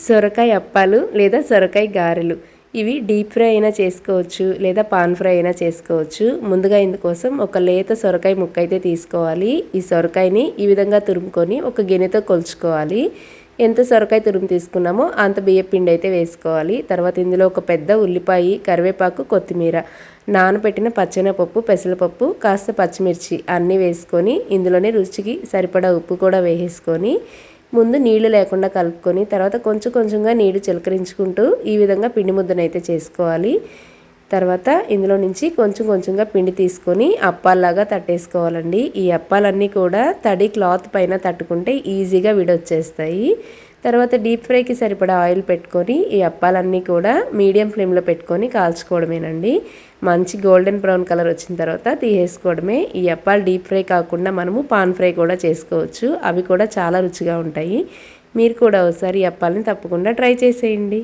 సొరకాయ అప్పాలు లేదా సొరకాయ గారెలు. ఇవి డీప్ ఫ్రై అయినా చేసుకోవచ్చు లేదా పాన్ ఫ్రై అయినా చేసుకోవచ్చు. ముందుగా ఇందుకోసం ఒక లేత సొరకాయ ముక్క అయితే తీసుకోవాలి. ఈ సొరకాయని ఈ విధంగా తురుముకొని ఒక గిన్నెతో కొలుచుకోవాలి. ఎంత సొరకాయ తురుము తీసుకున్నామో అంత బియ్యపిండి అయితే వేసుకోవాలి. తర్వాత ఇందులో ఒక పెద్ద ఉల్లిపాయ, కరివేపాకు, కొత్తిమీర, నానబెట్టిన పచ్చెనపప్పు, పెసరపప్పు, కాస్త పచ్చిమిర్చి అన్నీ వేసుకొని ఇందులోనే రుచికి సరిపడా ఉప్పు కూడా వేసేసుకొని ముందు నీళ్లు లేకుండా కలుపుకొని తర్వాత కొంచెం కొంచెంగా నీళ్లు చిలకరించుకుంటూ ఈ విధంగా పిండి ముద్దనైతే చేసుకోవాలి. తర్వాత ఇందులో నుంచి కొంచెం కొంచెంగా పిండి తీసుకొని అప్పాల్లాగా తట్టేసుకోవాలండి. ఈ అప్పాలన్నీ కూడా తడి క్లాత్ పైన తట్టుకుంటే ఈజీగా విడొచ్చేస్తాయి. తర్వాత డీప్ ఫ్రైకి సరిపడా ఆయిల్ పెట్టుకొని ఈ అప్పాలన్నీ కూడా మీడియం ఫ్లేమ్లో పెట్టుకొని కాల్చుకోవడమేనండి. మంచి గోల్డెన్ బ్రౌన్ కలర్ వచ్చిన తర్వాత తీసేసుకోవడమే. ఈ అప్పాలు డీప్ ఫ్రై కాకుండా మనము పాన్ ఫ్రై కూడా చేసుకోవచ్చు. అవి కూడా చాలా రుచిగా ఉంటాయి. మీరు కూడా ఒకసారి ఈ అప్పాలని తప్పకుండా ట్రై చేసేయండి.